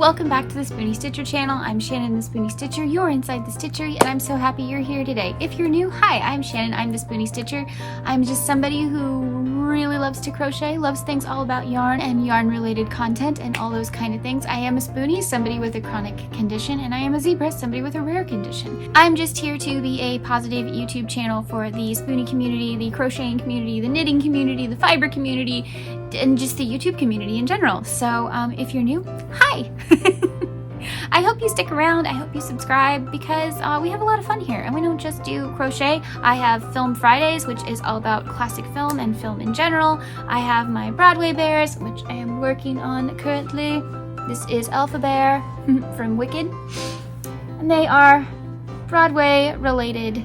welcome back to the Spoonie Stitcher channel. I'm Shannon the Spoonie Stitcher. You're inside the Stitchery, and I'm so happy you're here today. If you're new, hi, I'm Shannon. I'm the Spoonie Stitcher. I'm just somebody who really loves to crochet, loves things all about yarn and yarn-related content and all those kind of things. I am a Spoonie, somebody with a chronic condition, and I am a zebra, somebody with a rare condition. I'm just here to be a positive YouTube channel for the Spoonie community, the crocheting community, the knitting community, the fiber community, and just the YouTube community in general. So if you're new, hi! I hope you stick around. I hope you subscribe because we have a lot of fun here, and we don't just do crochet. I have Film Fridays, which is all about classic film and film in general. I have my Broadway bears, which I am working on currently. This is Alpha Bear from Wicked, and they are Broadway related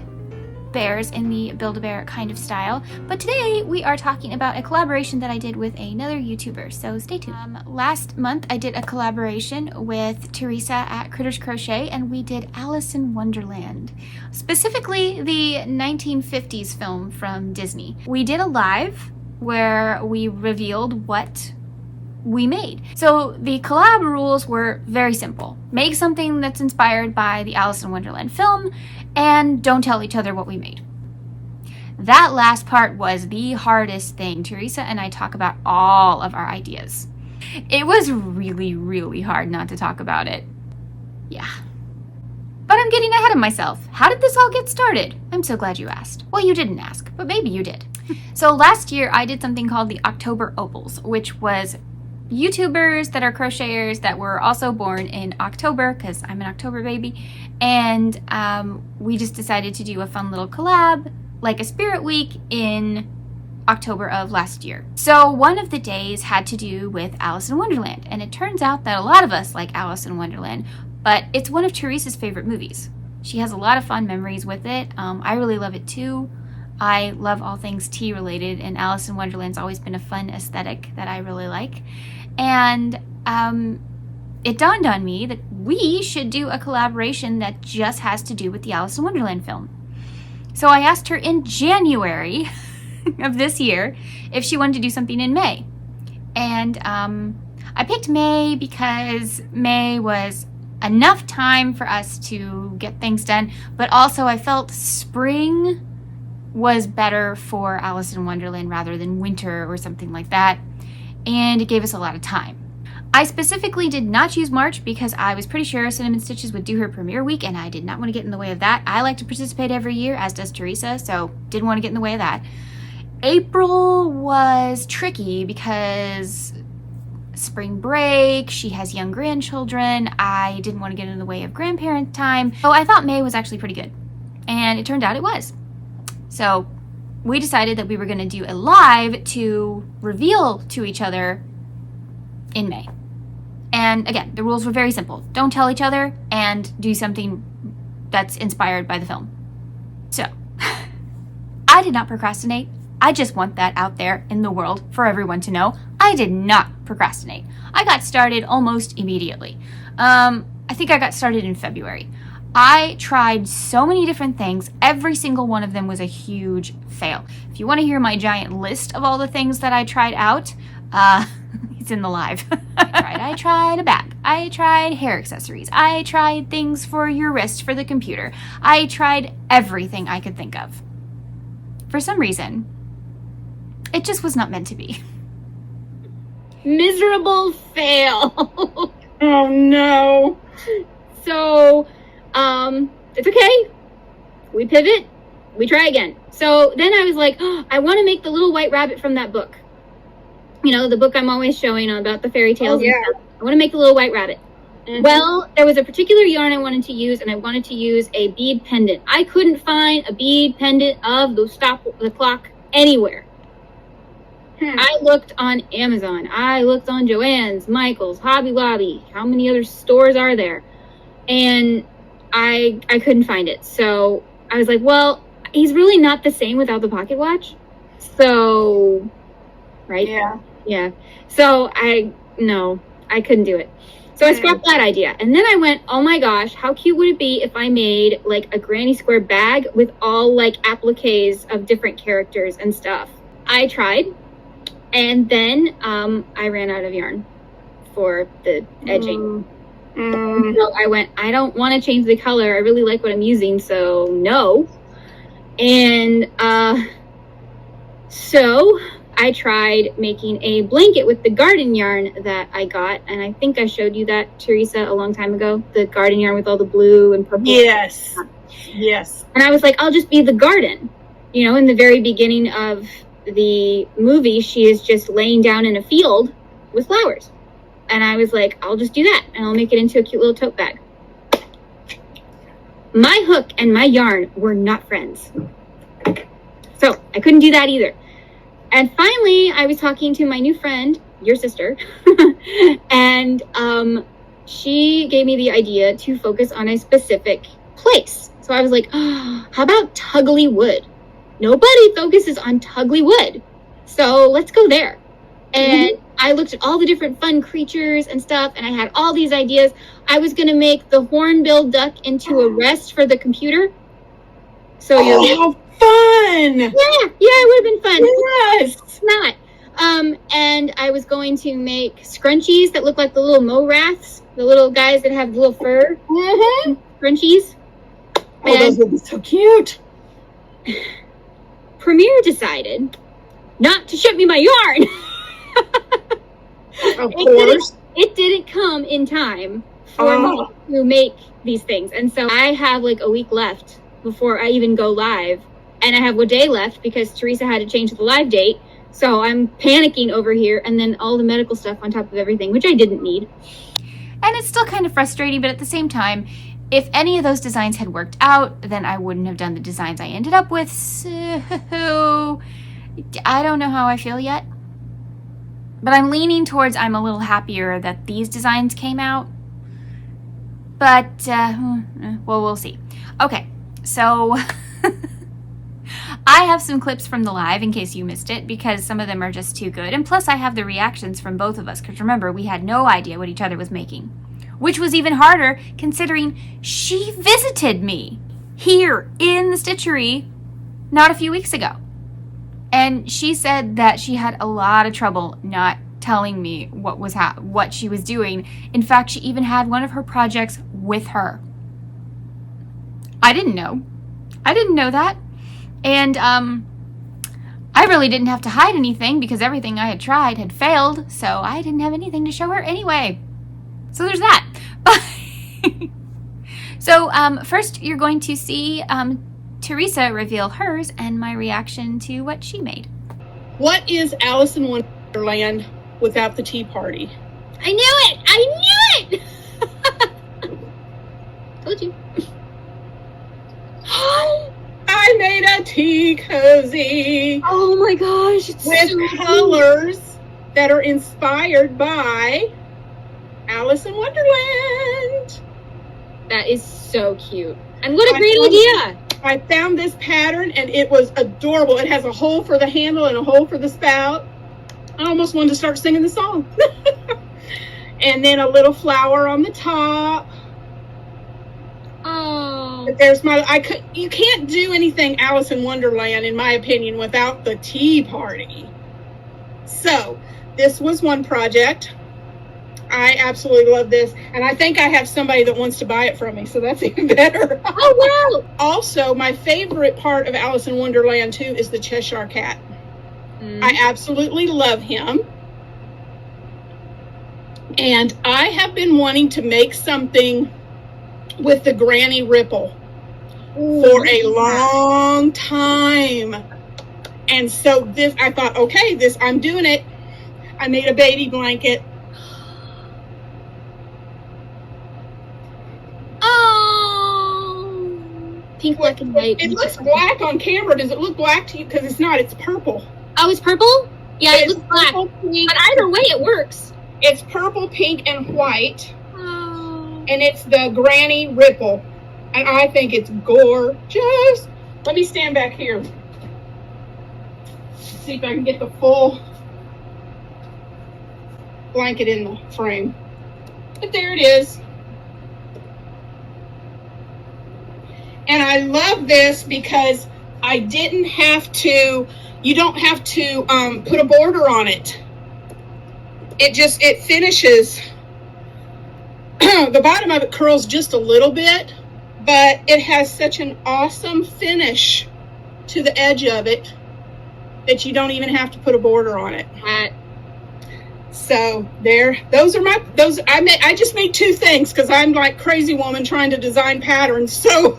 bears in the Build-A-Bear kind of style. But today we are talking about a collaboration that I did with another YouTuber, so stay tuned. Last month I did a collaboration with Teresa at Critters Crochet, and we did Alice in Wonderland, specifically the 1950s film from Disney. We did a live where we revealed what we made. So the collab rules were very simple. Make something that's inspired by the Alice in Wonderland film, and don't tell each other what we made. That last part was the hardest thing. Teresa and I talk about all of our ideas. It was really, really hard not to talk about it. Yeah. But I'm getting ahead of myself. How did this all get started? I'm so glad you asked. Well, you didn't ask, but maybe you did. So last year I did something called the October Opals, which was YouTubers that are crocheters that were also born in October, because I'm an October baby, and we just decided to do a fun little collab, like a spirit week in October of last year. So one of the days had to do with Alice in Wonderland, and it turns out that a lot of us like Alice in Wonderland, but it's one of Teresa's favorite movies. She has a lot of fun memories with it. I really love it too. I love all things tea related, and Alice in Wonderland's always been a fun aesthetic that I really like. And it dawned on me that we should do a collaboration that just has to do with the Alice in Wonderland film. So I asked her in January of this year if she wanted to do something in May. And I picked May because May was enough time for us to get things done, but also I felt spring was better for Alice in Wonderland rather than winter or something like that. And it gave us a lot of time. I specifically did not choose March because I was pretty sure Cinnamon Stitches would do her premiere week, and I did not want to get in the way of that. I like to participate every year, as does Teresa, so didn't want to get in the way of that. April was tricky because spring break, she has young grandchildren, I didn't want to get in the way of grandparent time, so I thought May was actually pretty good. And it turned out it was. So we decided that we were going to do a live to reveal to each other in May. And again, the rules were very simple. Don't tell each other and do something that's inspired by the film. So, I did not procrastinate. I just want that out there in the world for everyone to know. I did not procrastinate. I got started almost immediately. I think I got started in February. I tried so many different things. Every single one of them was a huge fail. If you want to hear my giant list of all the things that I tried out, it's in the live. I tried a bag. I tried hair accessories. I tried things for your wrist for the computer. I tried everything I could think of. For some reason, it just was not meant to be. Miserable fail. Oh no. So, it's okay. We pivot, we try again. So then I was like, oh, I want to make the little white rabbit from that book. You know, the book I'm always showing about the fairy tales. Oh, yeah. And stuff. I want to make the little white rabbit. Mm-hmm. Well, there was a particular yarn I wanted to use, and I wanted to use a bead pendant. I couldn't find a bead pendant of the clock anywhere. I looked on Amazon. I looked on Joann's, Michael's, Hobby Lobby. How many other stores are there? And I couldn't find it. So I was like, well, he's really not the same without the pocket watch. So, right? Yeah. So I couldn't do it. So I scrapped that idea. And then I went, oh my gosh, how cute would it be if I made like a granny square bag with all like appliques of different characters and stuff. I tried. And then I ran out of yarn for the edging. So I went, I don't want to change the color. I really like what I'm using, so no. And so I tried making a blanket with the garden yarn that I got, and I think I showed you that, Teresa, a long time ago. The garden yarn with all the blue and purple. Yes. Yes. And I was like, I'll just be the garden. You know, in the very beginning of the movie, she is just laying down in a field with flowers. And I was like, I'll just do that, and I'll make it into a cute little tote bag. My hook and my yarn were not friends. So I couldn't do that either. And finally, I was talking to my new friend, your sister, and she gave me the idea to focus on a specific place. So I was like, oh, how about Tuggly Wood? Nobody focuses on Tuggly Wood. So let's go there. And I looked at all the different fun creatures and stuff, and I had all these ideas. I was going to make the hornbill duck into a rest for the computer. So how fun! Yeah, it would have been fun. Yes. It's not. And I was going to make scrunchies that look like the little mo-raths, the little guys that have little fur. Scrunchies. Oh, those would be so cute. Premiere decided not to ship me my yarn. Of course. It didn't come in time for me to make these things. And so I have like a week left before I even go live. And I have a day left because Teresa had to change the live date. So I'm panicking over here, and then all the medical stuff on top of everything, which I didn't need. And it's still kind of frustrating, but at the same time, if any of those designs had worked out, then I wouldn't have done the designs I ended up with. So I don't know how I feel yet. But I'm leaning towards I'm a little happier that these designs came out. But, well, we'll see. Okay, so I have some clips from the live in case you missed it, because some of them are just too good. And plus I have the reactions from both of us, because remember, we had no idea what each other was making. Which was even harder considering she visited me here in the stitchery not a few weeks ago. And she said that she had a lot of trouble not telling me what she was doing. In fact, she even had one of her projects with her. I didn't know. I didn't know that. And I really didn't have to hide anything because everything I had tried had failed, so I didn't have anything to show her anyway. So there's that. So first you're going to see Teresa reveal hers and my reaction to what she made. What is Alice in Wonderland without the tea party? I knew it! I knew it! Told you. I made a tea cozy. Oh my gosh, it's with so colors that are inspired by Alice in Wonderland. That is so cute. And what a great idea! I found this pattern and it was adorable. It has a hole for the handle and a hole for the spout. I almost wanted to start singing the song. And then a little flower on the top. Oh. But there's you can't do anything Alice in Wonderland, in my opinion, without the tea party. So this was one project. I absolutely love this, and I think I have somebody that wants to buy it from me, so that's even better. Oh, wow! Also, my favorite part of Alice in Wonderland, too, is the Cheshire Cat. I absolutely love him. And I have been wanting to make something with the Granny Ripple for a long time. And so this, I thought, okay, I'm doing it. I made a baby blanket. Pink, black, and white. It looks black on camera. Does it look black to you? Because it's not. It's purple. Oh, it's purple? Yeah, it looks black. Purple, pink. But either way, it works. It's purple, pink, and white. Oh. And it's the Granny Ripple. And I think it's gorgeous. Let me stand back here. See if I can get the full blanket in the frame. But there it is. And I love this because I didn't have to, you don't have to put a border on it. It finishes the bottom of it curls just a little bit, but it has such an awesome finish to the edge of it that you don't even have to put a border on it. So there, I just made 2 things because I'm like crazy woman trying to design patterns. So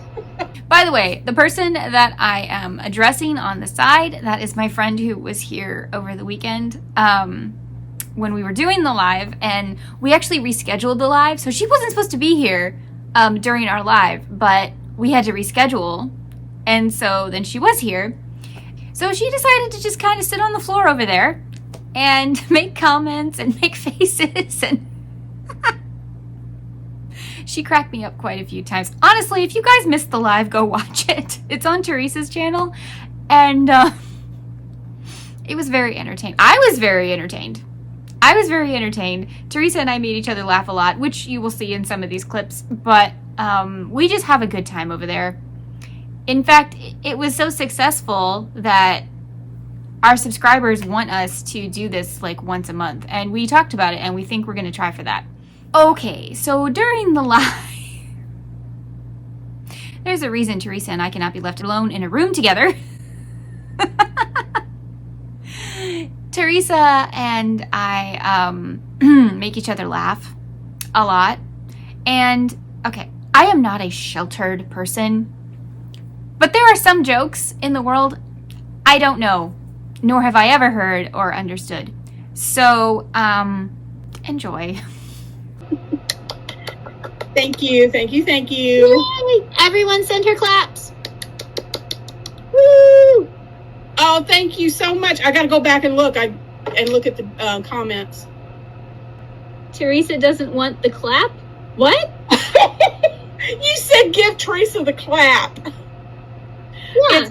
by the way, the person that I am addressing on the side, that is my friend who was here over the weekend when we were doing the live, and we actually rescheduled the live. So she wasn't supposed to be here during our live, but we had to reschedule. And so then she was here. So she decided to just kind of sit on the floor over there and make comments and make faces, and she cracked me up quite a few times. Honestly, if you guys missed the live, go watch it. It's on Teresa's channel, and it was very entertaining. I was very entertained. Teresa and I made each other laugh a lot, which you will see in some of these clips, but we just have a good time over there. In fact, it was so successful that our subscribers want us to do this like once a month, and we talked about it, and we think we're going to try for that. Okay, so during the live, there's a reason Teresa and I cannot be left alone in a room together. Teresa and I make each other laugh a lot, and okay, I am not a sheltered person, but there are some jokes in the world I don't know, nor have I ever heard or understood. So, enjoy. thank you. Yay! Everyone send her claps. Woo! Oh, thank you so much. I got to go back and look. And look at the comments. Teresa doesn't want the clap? What? You said give Teresa the clap. Yeah.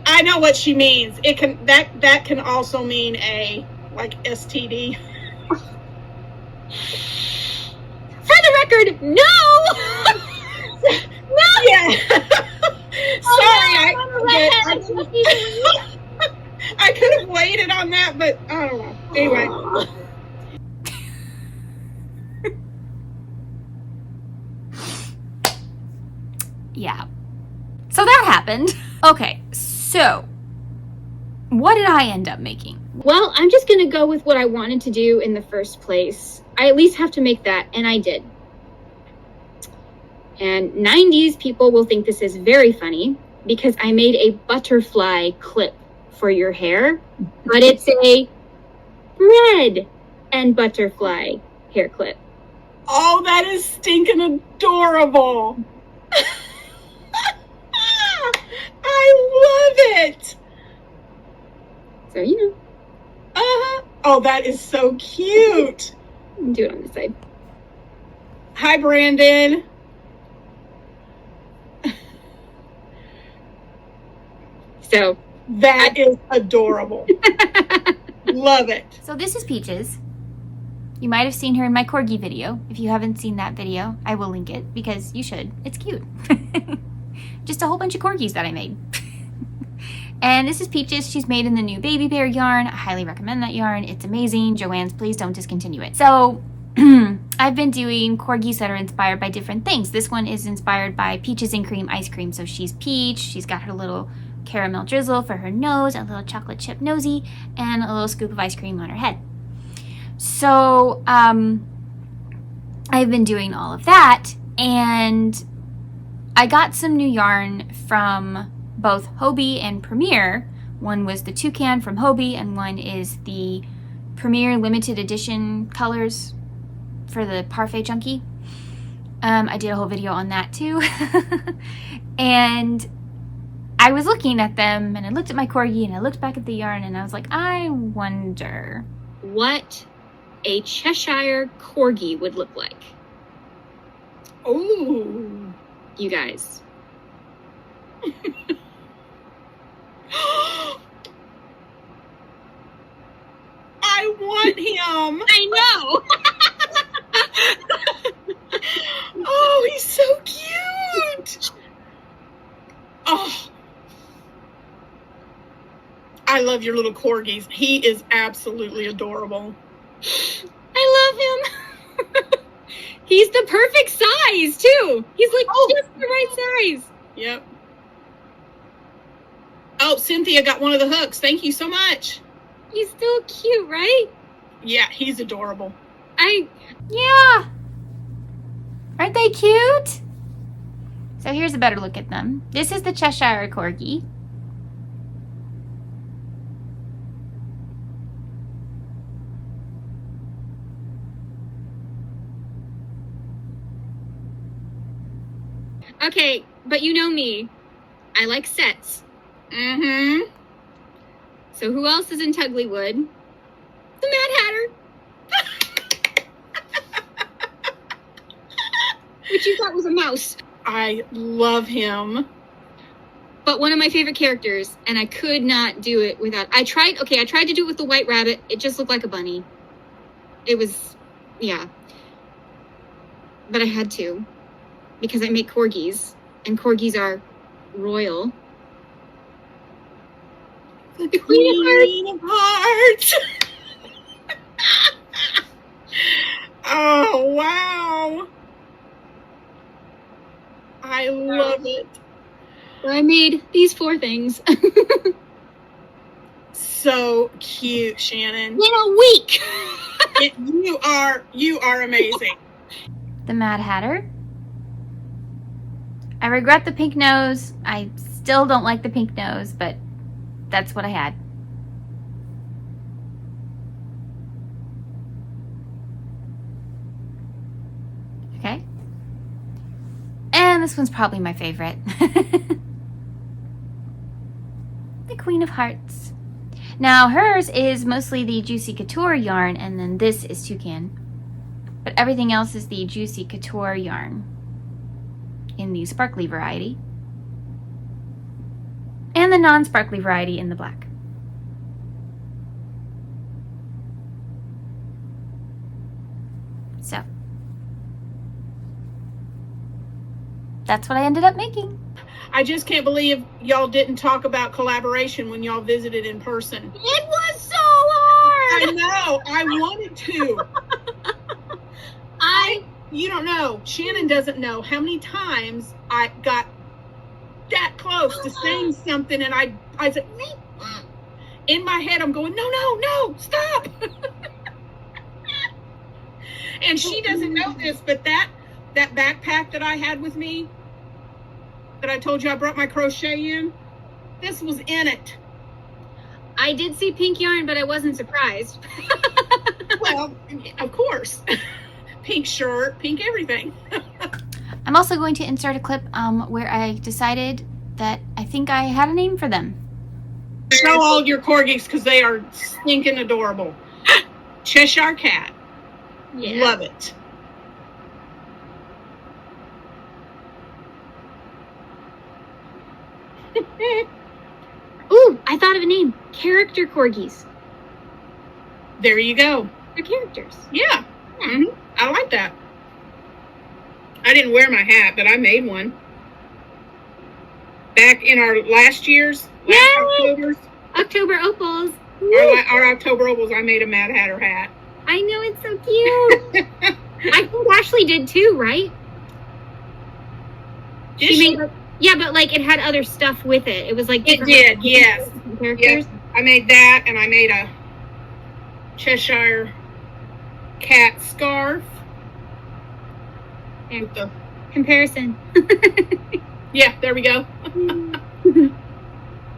I know what she means. It can that can also mean a like STD. For the record, no. No. Yeah. Sorry, I could have waited on that, but I don't know. Anyway. Yeah. So that happened. Okay, so what did I end up making? Well, I'm just going to go with what I wanted to do in the first place. I at least have to make that, and I did. And 90s people will think this is very funny because I made a butterfly clip for your hair, but it's a Bred N Butter-Fly hair clip. Oh, that is stinking adorable. I love it. So, you know. Oh, that is so cute. Do it on this side. Hi, Brandon. So that is adorable. Love it. So this is Peaches. You might have seen her in my corgi video. If you haven't seen that video, I will link it because you should. It's cute. Just a whole bunch of corgis that I made. And this is Peaches. She's made in the new Baby Bear yarn. I highly recommend that yarn. It's amazing. Joanne's, please don't discontinue it. So I've been doing corgis that are inspired by different things. This one is inspired by Peaches and Cream ice cream. So she's Peach. She's got her little caramel drizzle for her nose, a little chocolate chip nosy, and a little scoop of ice cream on her head. So I've been doing all of that, and I got some new yarn from both Hobie and Premier. One was the Toucan from Hobie, and one is the Premier limited edition colors for the Parfait Chunky. I did a whole video on that too. And I was looking at them, and I looked at my corgi, and I looked back at the yarn, and I was like, I wonder what a Cheshire Corgi would look like. Ooh. You guys. I want him. I know. Oh, he's so cute. Oh. I love your little corgis. He is absolutely adorable. I love him. He's the perfect size, too. He's like just the right size. Yep. Oh, Cynthia got one of the hooks. Thank you so much. He's still cute, right? Yeah, he's adorable. Yeah. Aren't they cute? So here's a better look at them. This is the Cheshire Corgi. Okay, but you know me. I like sets. Mm-hmm. So who else is in Tuglywood? The Mad Hatter. Which you thought was a mouse. I love him. But one of my favorite characters, and I could not do it without... I tried to do it with the white rabbit. It just looked like a bunny. It was... yeah. But I had to. Because I make corgis. And corgis are royal. The Queen of Hearts. Oh, wow. I love it. So I made these 4 things. So cute, Shannon. In a week. You are amazing. The Mad Hatter. I regret the pink nose. I still don't like the pink nose, but that's what I had. Okay. And this one's probably my favorite. The Queen of Hearts. Now hers is mostly the Juicy Couture yarn, and then this is Toucan. But everything else is the Juicy Couture yarn in the sparkly variety. And the non-sparkly variety in the black. So that's what I ended up making. I just can't believe y'all didn't talk about collaboration when y'all visited in person. It was so hard. I know. I wanted to. You don't know. Shannon doesn't know how many times I got that close to saying something, and I said, in my head, I'm going, no, stop. And she doesn't know this, but that backpack that I had with me, that I told you I brought my crochet in, this was in it. I did see pink yarn, but I wasn't surprised. Well, of course. Pink shirt, pink everything. I'm also going to insert a clip where I decided that I think I had a name for them. Show all your corgis because they are stinking adorable. Cheshire Cat. Yeah. Love it. Ooh, I thought of a name. Character corgis. There you go. They're characters. Yeah. Mm-hmm. I like that. I didn't wear my hat, but I made one. Back in our last October's. October opals. Our October opals, I made a Mad Hatter hat. I know, it's so cute. I think Ashley did too, right? Yeah, but like it had other stuff with it. It was like it did, yes. Characters. Yes. I made that, and I made a Cheshire Cat scarf. And the comparison. Yeah, there we go.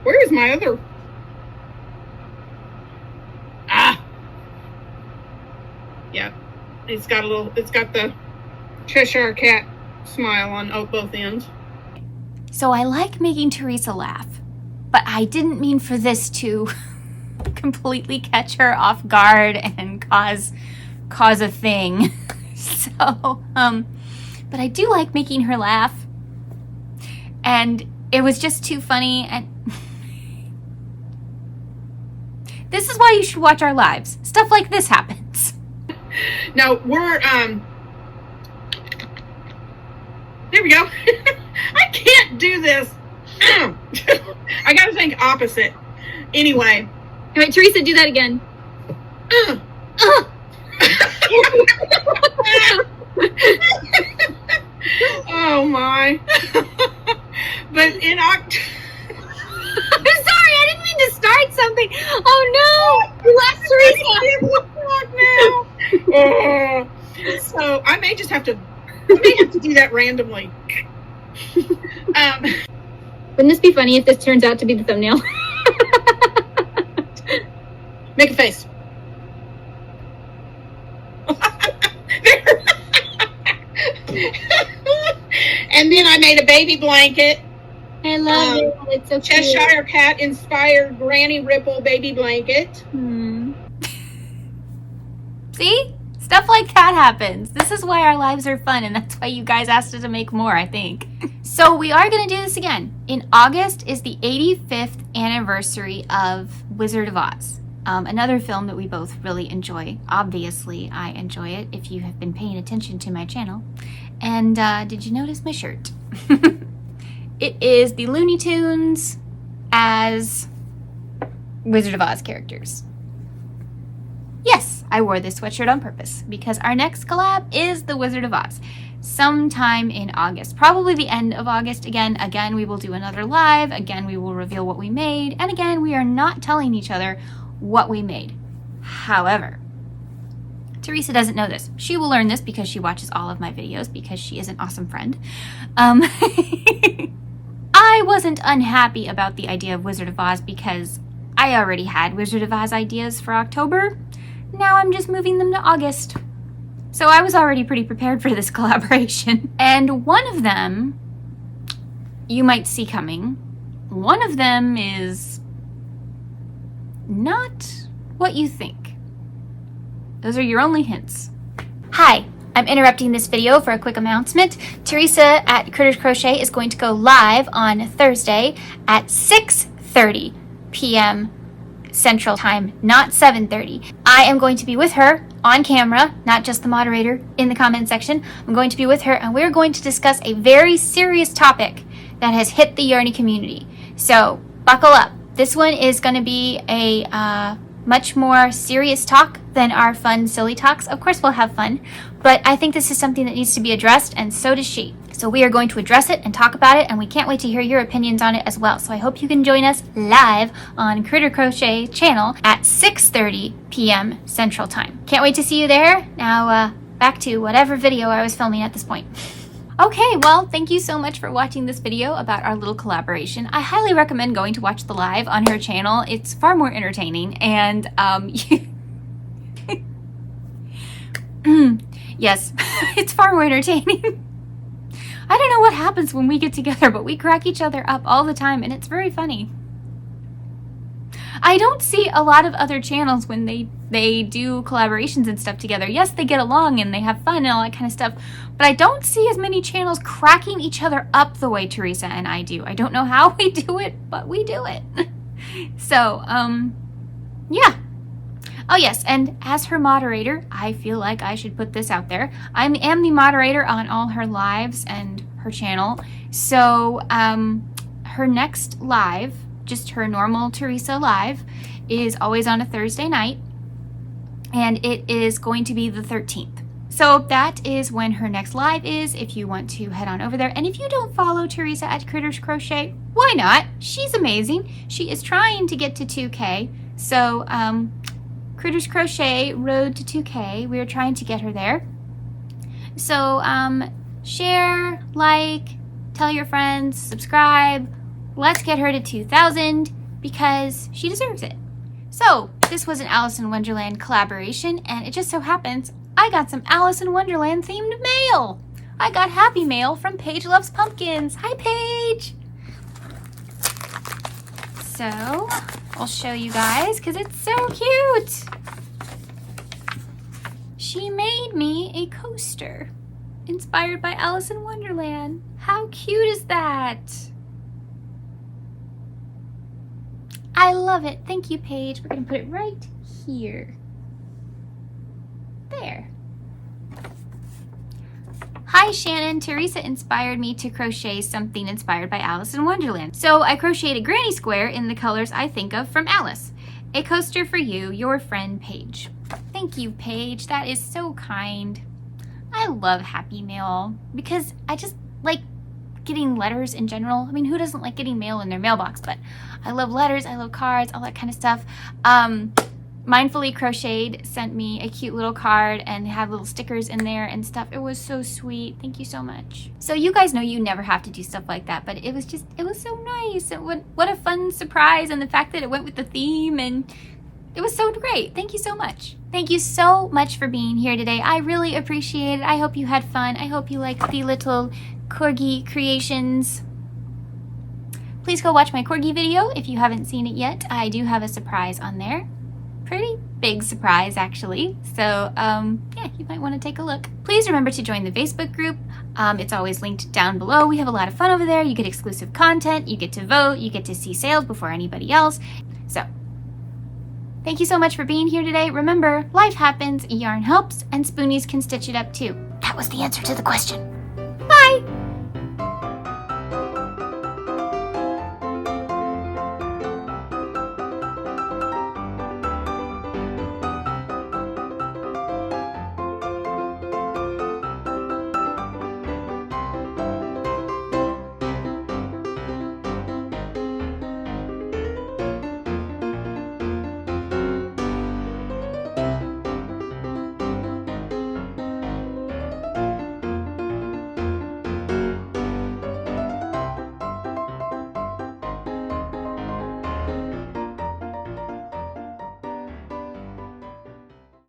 Where is my other? Yeah, it's got the Cheshire Cat smile on both ends. So I like making Teresa laugh, but I didn't mean for this to completely catch her off guard and cause a thing. So, but I do like making her laugh, and it was just too funny. And this is why you should watch our lives. Stuff like this happens. No, we're there we go. I can't do this. I gotta think opposite. Anyway. All right, Teresa, do that again. Oh my. But in October. I'm sorry, I didn't mean to start something. Oh no, you lost Teresa. now. So I may have to do that randomly. Wouldn't this be funny if this turns out to be the thumbnail? Make a face. And then I made a baby blanket. I love it. It's so cute. Cheshire Cat inspired Granny Ripple baby blanket. See? Stuff like that happens. This is why our lives are fun, and that's why you guys asked us to make more, I think. So we are going to do this again. In August is the 85th anniversary of Wizard of Oz. Another film that we both really enjoy. Obviously, I enjoy it if you have been paying attention to my channel. And did you notice my shirt? It is the Looney Tunes as Wizard of Oz characters. Yes, I wore this sweatshirt on purpose because our next collab is the Wizard of Oz. Sometime in August, probably the end of August. Again, we will do another live. Again, we will reveal what we made. And again, we are not telling each other what we made. However, Teresa doesn't know this. She will learn this because she watches all of my videos because she is an awesome friend. I wasn't unhappy about the idea of Wizard of Oz because I already had Wizard of Oz ideas for October. Now I'm just moving them to August. So I was already pretty prepared for this collaboration. And one of them you might see coming. One of them is not what you think. Those are your only hints. Hi, I'm interrupting this video for a quick announcement. Teresa at Critters Crochet is going to go live on Thursday at 6:30 p.m. Central Time, not 7:30. I am going to be with her on camera, not just the moderator in the comment section. I'm going to be with her and we're going to discuss a very serious topic that has hit the Yarny community. So buckle up. This one is going to be a much more serious talk than our fun, silly talks. Of course, we'll have fun, but I think this is something that needs to be addressed, and so does she. So we are going to address it and talk about it, and we can't wait to hear your opinions on it as well. So I hope you can join us live on Critter Crochet channel at 6:30 p.m. Central Time. Can't wait to see you there. Now, back to whatever video I was filming at this point. Okay, well, thank you so much for watching this video about our little collaboration. I highly recommend going to watch the live on her channel. It's far more entertaining, and yes, it's far more entertaining. I don't know what happens when we get together, but we crack each other up all the time, and it's very funny. I don't see a lot of other channels when they do collaborations and stuff together. Yes, they get along and they have fun and all that kind of stuff, but I don't see as many channels cracking each other up the way Teresa and I do. I don't know how we do it, but we do it. So, yeah. Oh yes, and as her moderator, I feel like I should put this out there. I am the moderator on all her lives and her channel. So, her next live, just her normal Teresa live, is always on a Thursday night, and it is going to be the 13th. So that is when her next live is, if you want to head on over there. And if you don't follow Teresa at Critters Crochet, why not? She's amazing. She is trying to get to 2K. So Critters Crochet Road to 2K, we're trying to get her there. So share, like, tell your friends, subscribe. Let's get her to 2,000 because she deserves it. So this was an Alice in Wonderland collaboration, and it just so happens I got some Alice in Wonderland themed mail. I got happy mail from Paige Loves Pumpkins. Hi, Paige. So I'll show you guys because it's so cute. She made me a coaster inspired by Alice in Wonderland. How cute is that? I love it. Thank you, Paige. We're going to put it right here. There. Hi, Shannon. Teresa inspired me to crochet something inspired by Alice in Wonderland. So I crocheted a granny square in the colors I think of from Alice. A coaster for you, your friend, Paige. Thank you, Paige. That is so kind. I love Happy Mail because I just like getting letters in general. I mean, who doesn't like getting mail in their mailbox? But I love letters, I love cards, all that kind of stuff. Mindfully Crocheted sent me a cute little card and had little stickers in there and stuff. It was so sweet. Thank you so much. So you guys know you never have to do stuff like that, but it was so nice. And what a fun surprise, and the fact that it went with the theme, and it was so great. Thank you so much. Thank you so much for being here today. I really appreciate it. I hope you had fun. I hope you liked the little corgi creations. Please go watch my corgi video if you haven't seen it yet. I do have a surprise on there. Pretty big surprise, actually. So, yeah, you might want to take a look. Please remember to join the Facebook group. It's always linked down below. We have a lot of fun over there. You get exclusive content, you get to vote, you get to see sales before anybody else. So, thank you so much for being here today. Remember, life happens, yarn helps, and spoonies can stitch it up too. That was the answer to the question.